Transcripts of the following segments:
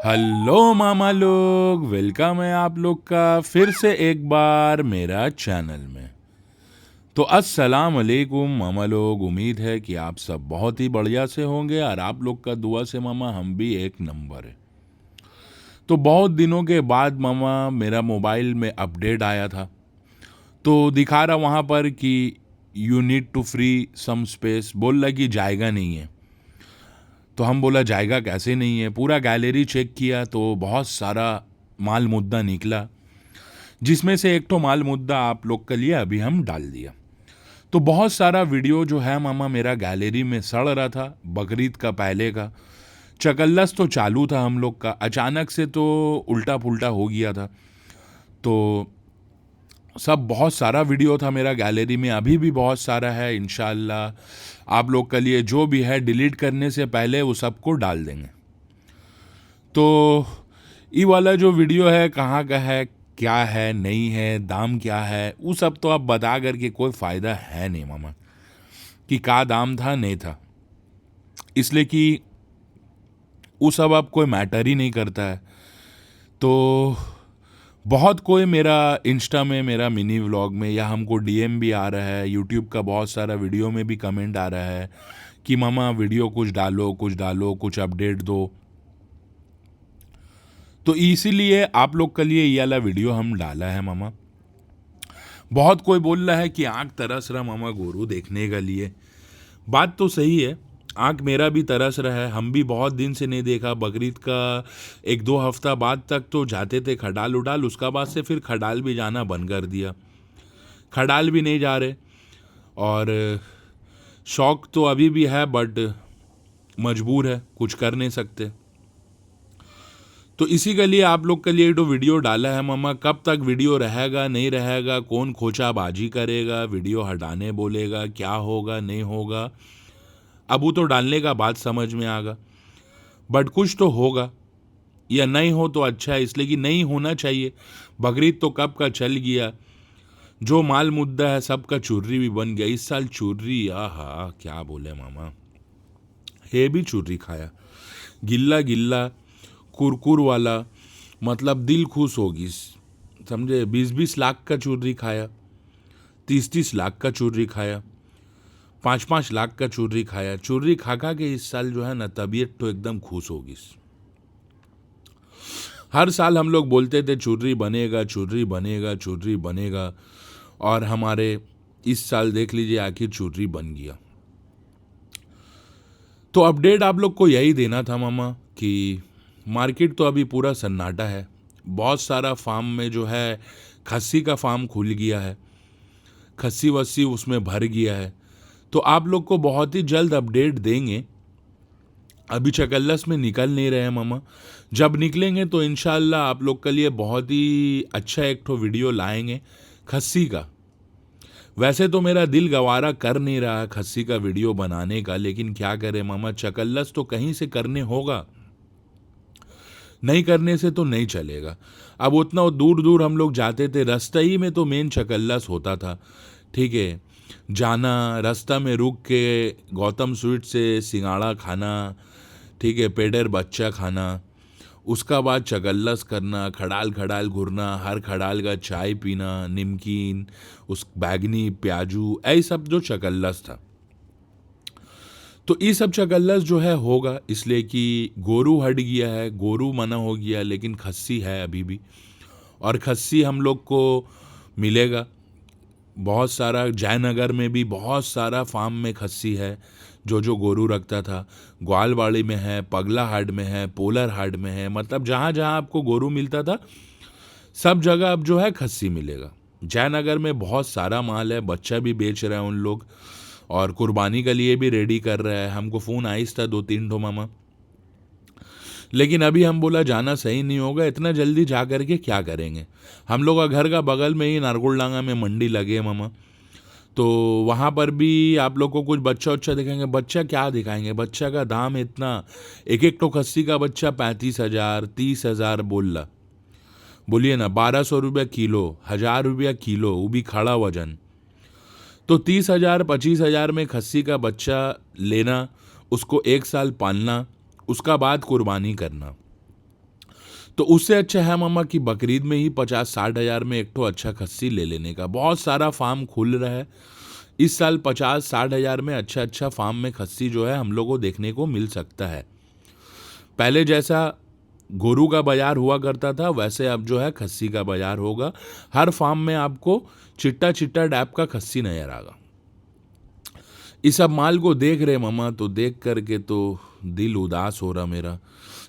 Hello मामा लोग, welcome है आप लोग का फिर से एक बार मेरा चैनल में। तो अस्सलाम वालेकुम मामा लोग, उम्मीद है कि आप सब बहुत ही बढ़िया से होंगे और आप लोग का दुआ से मामा हम भी एक नंबर है। तो बहुत दिनों के बाद मामा मेरा मोबाइल में अपडेट आया था, तो दिखा रहा वहाँ पर कि you need to free some space, बोल रहा कि जाएगा नहीं है। तो हम बोला जाएगा कैसे नहीं है, पूरा गैलरी चेक किया तो बहुत सारा माल मुद्दा निकला, जिसमें से एक तो माल मुद्दा आप लोग के लिए अभी हम डाल दिया। तो बहुत सारा वीडियो जो है मामा मेरा गैलरी में सड़ रहा था, बकरीद का पहले का। चकल्लस तो चालू था हम लोग का, अचानक से तो उल्टा पुल्टा हो गया था। तो सब बहुत सारा वीडियो था मेरा गैलरी में, अभी भी बहुत सारा है। इंशाल्लाह आप लोग के लिए जो भी है डिलीट करने से पहले वो सबको डाल देंगे। तो ये वाला जो वीडियो है कहाँ का है, क्या है, नहीं है, दाम क्या है, वो सब तो अब बता करके कोई फ़ायदा है नहीं मामा, कि का दाम था नहीं था। इसलिए कि वो सब अब कोई मैटर ही नहीं करता है। तो बहुत कोई मेरा इंस्टा में, मेरा मिनी व्लॉग में, या हमको डीएम भी आ रहा है, यूट्यूब का बहुत सारा वीडियो में भी कमेंट आ रहा है कि मामा वीडियो कुछ डालो, कुछ डालो, कुछ अपडेट दो। तो इसीलिए आप लोग के लिए ये वाला वीडियो हम डाला है मामा। बहुत कोई बोल रहा है कि आँख तरस रहा मामा गोरू देखने के लिए। बात तो सही है, आँख मेरा भी तरस रहा है। हम भी बहुत दिन से नहीं देखा। बकरीद का एक दो हफ्ता बाद तक तो जाते थे खडाल उडाल, उसका बाद से फिर खडाल भी जाना बंद कर दिया। खडाल भी नहीं जा रहे, और शौक तो अभी भी है बट मजबूर है, कुछ कर नहीं सकते। तो इसी के लिए आप लोग के लिए तो वीडियो डाला है मामा। कब तक वीडियो रहेगा नहीं रहेगा, कौन खोचाबाजी करेगा, वीडियो हटाने बोलेगा, क्या होगा नहीं होगा, अब वो तो डालने का बात समझ में आगा। बट कुछ तो होगा, या नहीं हो तो अच्छा है, इसलिए कि नहीं होना चाहिए। बकरीद तो कब का चल गया, जो माल मुद्दा है सबका चुर्री भी बन गया। इस साल चुर्री, आहा क्या बोले मामा, हे भी चुर्री खाया, गिल्ला गिल्ला कुरकुर वाला, मतलब दिल खुश होगी। समझे, 20-20 लाख का चुर्री खाया, 30-30 लाख का चुर्री खाया, 5-5 लाख का चुर्री खाया। चुर्री खा खा के इस साल जो है ना तबीयत तो एकदम खुश होगी। हर साल हम लोग बोलते थे चुर्री बनेगा, चुर्री बनेगा, चुर्री बनेगा, और हमारे इस साल देख लीजिए आखिर चुर्री बन गया। तो अपडेट आप लोग को यही देना था मामा कि मार्केट तो अभी पूरा सन्नाटा है। बहुत सारा फार्म में जो है खस्सी का फार्म खुल गया है, खस्सी वस्सी उसमें भर गया है। तो आप लोग को बहुत ही जल्द अपडेट देंगे। अभी चकल्लस में निकल नहीं रहे हैं मामा, जब निकलेंगे तो इंशाल्लाह आप लोग के लिए बहुत ही अच्छा एक ठो वीडियो लाएंगे खस्सी का। वैसे तो मेरा दिल गवारा कर नहीं रहा है खस्सी का वीडियो बनाने का, लेकिन क्या करें मामा, चकल्लस तो कहीं से करने होगा, नहीं करने से तो नहीं चलेगा। अब उतना दूर दूर हम लोग जाते थे, रास्ता ही में तो मेन चकल्लस होता था। ठीक है, जाना, रास्ता में रुक के गौतम स्वीट से सिंगाड़ा खाना, ठीक है, पेडर बच्चा खाना, उसका बाद चकल्लस करना, खड़ाल खड़ाल घूरना, हर खड़ाल का चाय पीना, नमकीन, उस बैगनी प्याजू, ऐसा सब जो चकल्लस था। तो ये सब चकल्लस जो है होगा, इसलिए कि गोरू हट गया है, गोरू मना हो गया, लेकिन खस्सी है अभी भी। और खस्सी हम लोग को मिलेगा बहुत सारा। जयनगर में भी बहुत सारा फार्म में खस्सी है, जो जो गोरू रखता था। ग्वालवाड़ी में है, पगला हाट में है, पोलर हाट में है, मतलब जहाँ जहाँ आपको गोरू मिलता था सब जगह अब जो है खस्सी मिलेगा। जयनगर में बहुत सारा माल है, बच्चा भी बेच रहे हैं उन लोग, और कुर्बानी के लिए भी रेडी कर रहा है। हमको फ़ोन आइस था 2-3 ठो मामा, लेकिन अभी हम बोला जाना सही नहीं होगा, इतना जल्दी जा करके क्या करेंगे। हम लोग का घर का बगल में ही नारगोलडांगा में मंडी लगे है मामा, तो वहाँ पर भी आप लोग को कुछ बच्चा उच्चा दिखाएंगे। बच्चा क्या दिखाएंगे, बच्चा का दाम इतना, एक एक तो खस्सी का बच्चा 35,000 30,000 बोल रहा। बोलिए ना, 1200 रुपया किलो, 1000 रुपया किलो, वो भी खड़ा वजन। तो 30,000 25,000 में खस्सी का बच्चा लेना, उसको 1 साल पालना, उसका बाद कुर्बानी करना। तो उससे अच्छा है मामा कि बकरीद में ही 50-60 हज़ार में एक ठो अच्छा खस्सी ले लेने का। बहुत सारा फार्म खुल रहा है इस साल, 50-60 हज़ार में अच्छा अच्छा फार्म में खस्सी जो है हम लोग को देखने को मिल सकता है। पहले जैसा गोरू का बाजार हुआ करता था वैसे अब जो है खस्सी का बाजार होगा। हर फार्म में आपको चिट्टा चिट्टा डैप का खस्सी नजर आएगा। इस सब माल को देख रहे मामा, तो देख करके तो दिल उदास हो रहा मेरा।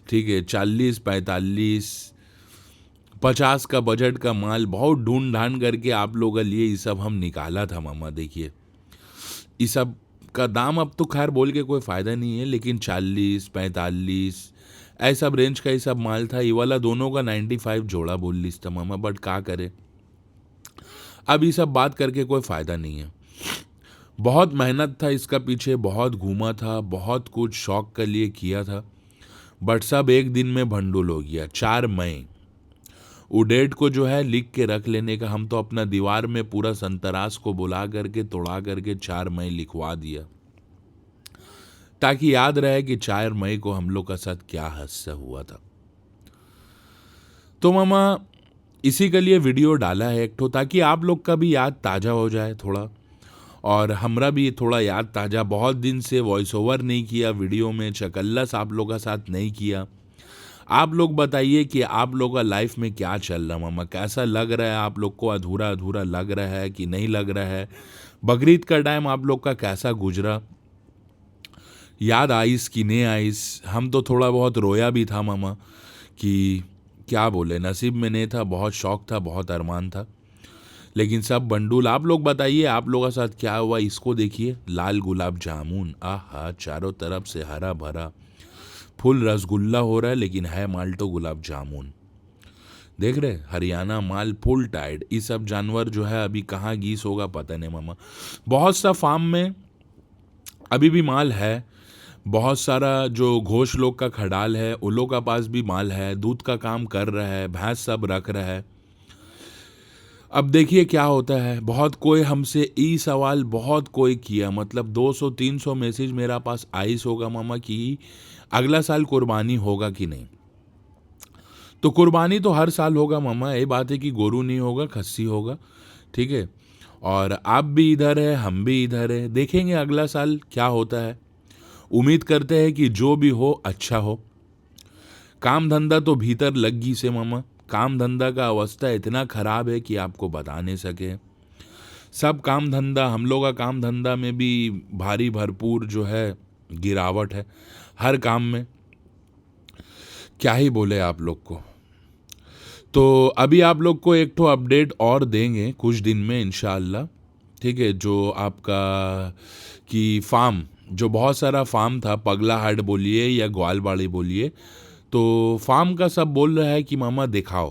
ठीक है, 40-45-50 का बजट का माल बहुत ढूंढ ढांड करके आप लोगों के लिए ये सब हम निकाला था मामा। देखिए इस सब का दाम अब तो खैर बोल के कोई फ़ायदा नहीं है, लेकिन 40-45 ऐसा रेंज का ये सब माल था। ये वाला दोनों का 95 जोड़ा बोल ली था मामा, बट क्या करे, अब ये सब बात करके कोई फ़ायदा नहीं है। बहुत मेहनत था इसका पीछे, बहुत घूमा था, बहुत कुछ शौक के लिए किया था, बट सब एक दिन में भंडुल हो गया। 4 मई वो डेट को जो है लिख के रख लेने का। हम तो अपना दीवार में पूरा संतरास को बुला करके तोड़ा करके 4 मई लिखवा दिया, ताकि याद रहे कि 4 मई को हम लोग का साथ क्या हादसा हुआ था। तो मामा इसी के लिए वीडियो डाला है एक ठो, ताकि आप लोग का भी याद ताज़ा हो जाए थोड़ा, और हमरा भी थोड़ा याद ताज़ा। बहुत दिन से वॉइस ओवर नहीं किया वीडियो में, चकल्लस आप लोग का साथ नहीं किया। आप लोग बताइए कि आप लोग का लाइफ में क्या चल रहा मामा, कैसा लग रहा है आप लोग को, अधूरा अधूरा लग रहा है कि नहीं लग रहा है। बकरीद का टाइम आप लोग का कैसा गुजरा, याद आइस कि नहीं आइस। हम तो थोड़ा बहुत रोया भी था मामा, कि क्या बोले, नसीब में नहीं था। बहुत शौक था, बहुत अरमान था, लेकिन सब बंडूल। आप लोग बताइए आप लोगों के साथ क्या हुआ। इसको देखिए, लाल गुलाब जामुन, आहा, चारों तरफ से हरा भरा फुल रसगुल्ला हो रहा है, लेकिन है माल तो गुलाब जामुन। देख रहे, हरियाणा माल फुल टाइट। ये सब जानवर जो है अभी कहाँ गीस होगा पता नहीं मामा। बहुत सा फार्म में अभी भी माल है, बहुत सारा जो घोष लोग का खडाल है उन लोग का पास भी माल है, दूध का काम कर रहा है, भैंस सब रख रहा है। अब देखिए क्या होता है। बहुत कोई हमसे ई सवाल बहुत कोई किया, मतलब 200-300 मैसेज मेरा पास आइस होगा मामा कि अगला साल कुर्बानी होगा कि नहीं। तो कुर्बानी तो हर साल होगा मामा, ये बात है कि गोरू नहीं होगा, खस्सी होगा। ठीक है, और आप भी इधर है, हम भी इधर है, देखेंगे अगला साल क्या होता है। उम्मीद करते हैं कि जो भी हो अच्छा हो। काम धंधा तो भीतर लग गई से मामा, काम धंधा का अवस्था इतना खराब है कि आपको बता नहीं सके। सब काम धंधा, हम लोग का काम धंधा में भी भारी भरपूर जो है गिरावट है हर काम में, क्या ही बोले आप लोग को। तो अभी आप लोग को एक तो अपडेट और देंगे कुछ दिन में इंशाअल्लाह। ठीक है, जो आपका कि फार्म, जो बहुत सारा फार्म था, पगला हाट बोलिए या ग्वालबाड़ी बोलिए, तो फार्म का सब बोल रहा है कि मामा दिखाओ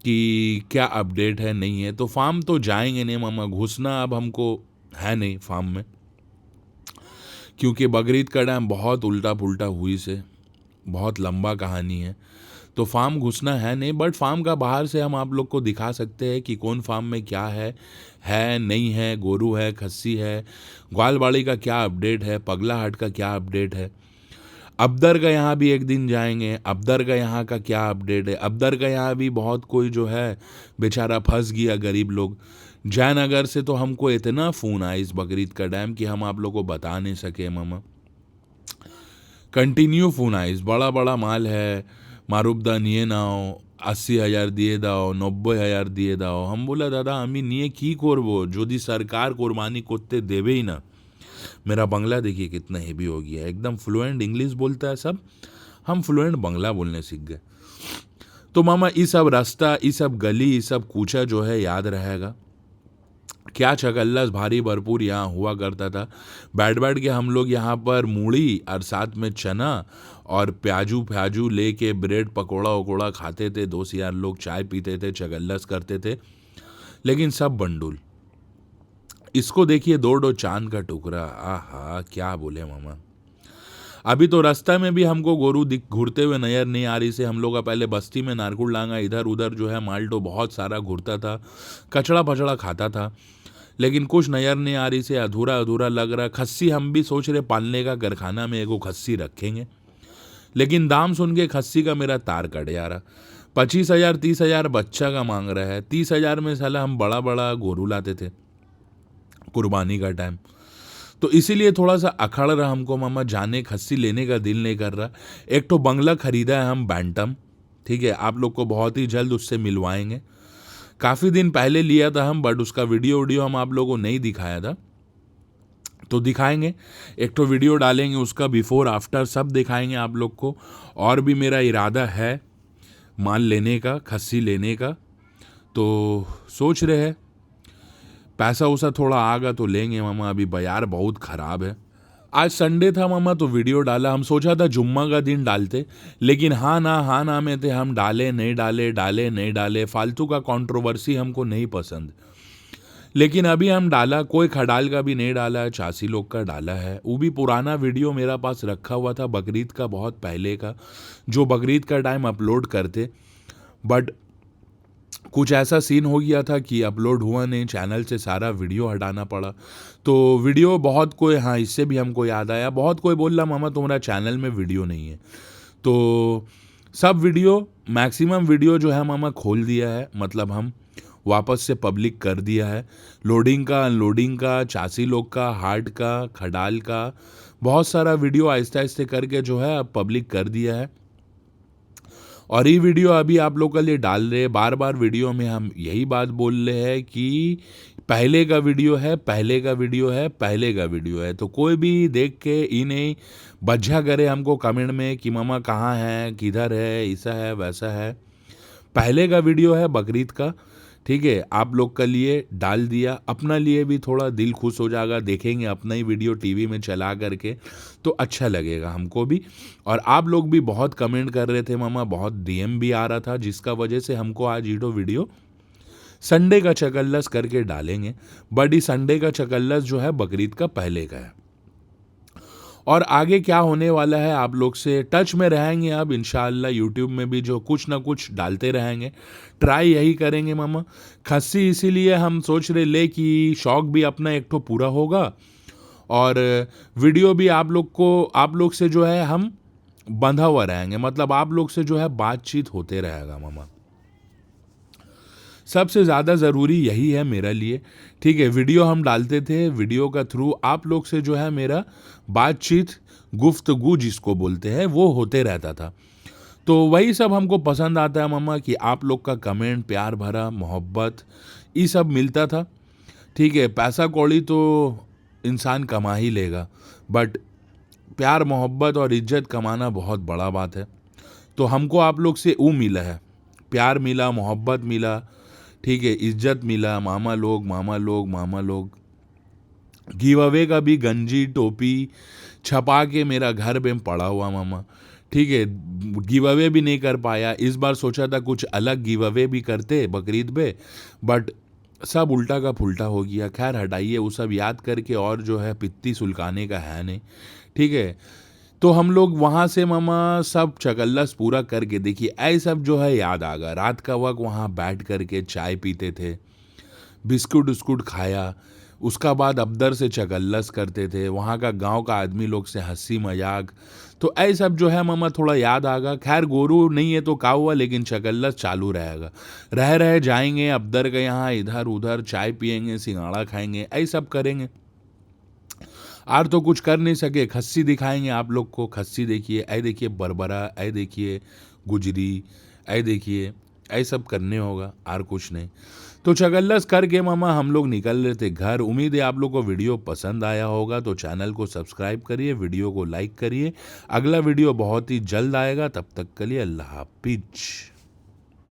कि क्या अपडेट है नहीं है। तो फार्म तो जाएंगे नहीं मामा, घुसना अब हमको है नहीं फार्म में, क्योंकि बकरीद का टाइम बहुत उल्टा पुल्टा हुई से, बहुत लंबा कहानी है। तो फार्म घुसना है नहीं, बट फार्म का बाहर से हम आप लोग को दिखा सकते हैं कि कौन फार्म में क्या है नहीं है, गोरू है, खस्सी है, ग्वालबाड़ी का क्या अपडेट है, पगला हाट का क्या अपडेट है, अबदर का यहाँ भी एक दिन जाएंगे, अबदर का यहाँ का क्या अपडेट है। अबदर का यहाँ भी बहुत कोई जो है बेचारा फंस गया, गरीब लोग। जयनगर से तो हमको इतना फ़ोन आया इस बकरीद का टाइम कि हम आप लोग को बता नहीं सके मामा। कंटिन्यू फ़ोन आइस, बड़ा बड़ा माल है, मारूबदा निये नाओ, 80,000 दिए दाओ, 90,000 दिए दाओ। हम बोला दादा আমি নিয়ে কি করব যদি सरकार कुर्बानी করতে देवे ही ना। मेरा बंगला देखिए कितना हेवी हो गया है, एकदम फ्लुएंट इंग्लिश बोलता है सब, हम फ्लुएंट बंगला बोलने सीख गए। तो मामा ये सब रास्ता, ये सब गली, ये सब कूचा जो है याद रहेगा। क्या चकल्लस भारी भरपूर यहाँ हुआ करता था। बैठ बैठ के हम लोग यहाँ पर मूढ़ी और साथ में चना और प्याजू फ्याजू लेके ब्रेड पकोड़ा वकोड़ा खाते थे। दोस्त यार लोग चाय पीते थे, चकल्लस करते थे, लेकिन सब बंडुल। इसको देखिए, 2 चांद का टुकड़ा, आहा क्या बोले मामा। अभी तो रास्ता में भी हमको गोरू घूरते हुए नजर नहीं आ रही से। हम लोग का पहले बस्ती में नारकुल डांगा इधर उधर जो है माल्टो बहुत सारा घूरता था, कचड़ा पचड़ा खाता था, लेकिन कुछ नज़र नहीं आ रही से, अधूरा अधूरा लग रहा। खस्सी हम भी सोच रहे पालने का, कारखाना में एगो खस्सी रखेंगे, लेकिन दाम सुन के खस्सी का मेरा तार कट जा रहा। 25,000 30,000 बच्चा का मांग रहा है। 30,000 में साला हम बड़ा बड़ा गोरू लाते थे कुर्बानी का टाइम। तो इसीलिए थोड़ा सा अखड़ रहा हमको मामा, जाने खस्सी लेने का दिल नहीं कर रहा। एक तो बंगला खरीदा है हम बैंटम, ठीक है, आप लोग को बहुत ही जल्द उससे मिलवाएंगे। काफ़ी दिन पहले लिया था हम, बट उसका वीडियो हम आप लोगों को नहीं दिखाया था, तो दिखाएंगे। एक तो वीडियो डालेंगे उसका, बिफोर आफ्टर सब दिखाएंगे आप लोग को। और भी मेरा इरादा है माल लेने का, खस्सी लेने का, तो सोच रहे हैं पैसा उसा थोड़ा आगा तो लेंगे मामा। अभी बाजार बहुत ख़राब है। आज संडे था मामा, तो वीडियो डाला। हम सोचा था जुम्मा का दिन डालते, लेकिन हाँ ना में थे हम, डाले नहीं डाले। फालतू का कंट्रोवर्सी हमको नहीं पसंद। लेकिन अभी हम डाला, कोई खडाल का भी नहीं डाला है, चासी लोग का डाला है। वो भी पुराना वीडियो मेरा पास रखा हुआ था बकरीद का, बहुत पहले का, जो बकरीद का टाइम अपलोड करते, बट कुछ ऐसा सीन हो गया था कि अपलोड हुआ नहीं, चैनल से सारा वीडियो हटाना पड़ा। तो वीडियो बहुत कोई, हाँ इससे भी हमको याद आया, बहुत कोई बोल रहा मामा तुम्हारा चैनल में वीडियो नहीं है। तो सब वीडियो, मैक्सिमम वीडियो जो है मामा खोल दिया है, मतलब हम वापस से पब्लिक कर दिया है। लोडिंग का, अनलोडिंग का, चासी लोग का, हार्ट का, खडाल का, बहुत सारा वीडियो आहिस्ते आहिस्ते करके जो है अब पब्लिक कर दिया है। और ये वीडियो अभी आप लोग के लिए डाल रहे हैं। बार बार वीडियो में हम यही बात बोल रहे हैं कि पहले का वीडियो है, पहले का वीडियो है, पहले का वीडियो है। तो कोई भी देख के ये नहीं बज्झा करे हमको कमेंट में कि मामा कहाँ है, किधर है, ऐसा है वैसा है। पहले का वीडियो है बकरीद का, ठीक है, आप लोग के लिए डाल दिया। अपना लिए भी थोड़ा दिल खुश हो जाएगा, देखेंगे अपना ही वीडियो टीवी में चला करके, तो अच्छा लगेगा हमको भी। और आप लोग भी बहुत कमेंट कर रहे थे मामा, बहुत डीएम भी आ रहा था, जिसका वजह से हमको आज ये वीडियो संडे का चकल्लस करके डालेंगे। बट ये संडे का चकल्लस जो है बकरीद का पहले का है। और आगे क्या होने वाला है आप लोग से टच में रहेंगे अब इंशाअल्लाह। यूट्यूब में भी जो कुछ ना कुछ डालते रहेंगे, ट्राई यही करेंगे मामा। खस्सी इसीलिए हम सोच रहे ले कि शौक भी अपना एक तो पूरा होगा, और वीडियो भी आप लोग से जो है हम बंधा हुआ रहेंगे, मतलब आप लोग से जो है बातचीत होते रहेगा मामा। सबसे ज़्यादा ज़रूरी यही है मेरे लिए, ठीक है। वीडियो हम डालते थे, वीडियो का थ्रू आप लोग से जो है मेरा बातचीत, गुफ्तगू जिसको बोलते हैं, वो होते रहता था। तो वही सब हमको पसंद आता है मामा, कि आप लोग का कमेंट, प्यार भरा मोहब्बत, ये सब मिलता था, ठीक है। पैसा कौड़ी तो इंसान कमा ही लेगा, बट प्यार मोहब्बत और इज्जत कमाना बहुत बड़ा बात है। तो हमको आप लोग से वो मिला है, प्यार मिला, मोहब्बत मिला, ठीक है, इज्जत मिला। मामा लोग गिव अवे का भी गंजी टोपी छपा के मेरा घर में पड़ा हुआ मामा, ठीक है। गिव अवे भी नहीं कर पाया। इस बार सोचा था कुछ अलग गिव अवे भी करते बकरीद पे, बट सब उल्टा का फुल्टा हो गया। खैर हटाइए वो सब याद करके, और जो है पित्ती सुलगाने का है नहीं, ठीक है। तो हम लोग वहाँ से मामा सब चकल्लस पूरा करके, देखिए ऐ सब जो है याद आ गया। रात का वक्त वहाँ बैठ करके चाय पीते थे, बिस्कुट उस्कुट खाया, उसका बाद अबदर से चकल्लस करते थे, वहाँ का गांव का आदमी लोग से हंसी मजाक। तो ऐ सब जो है मामा थोड़ा याद आ गया। खैर गोरू नहीं है तो का हुआ, लेकिन चकल्लस चालू रहेगा। रह जाएंगे अबदर के यहाँ, इधर उधर चाय पियेंगे, सिंगाड़ा खाएंगे, ऐ सब करेंगे। और तो कुछ कर नहीं सके, खस्सी दिखाएंगे आप लोग को। खस्सी देखिए, ऐ देखिए बरबरा, ऐ देखिए गुजरी, ऐ देखिए, ऐ सब करने होगा, और कुछ नहीं। तो चकल्लस करके मामा हम लोग निकल रहे थे घर। उम्मीद है आप लोग को वीडियो पसंद आया होगा, तो चैनल को सब्सक्राइब करिए, वीडियो को लाइक करिए। अगला वीडियो बहुत ही जल्द आएगा, तब तक के लिए अल्लाह हाफिज।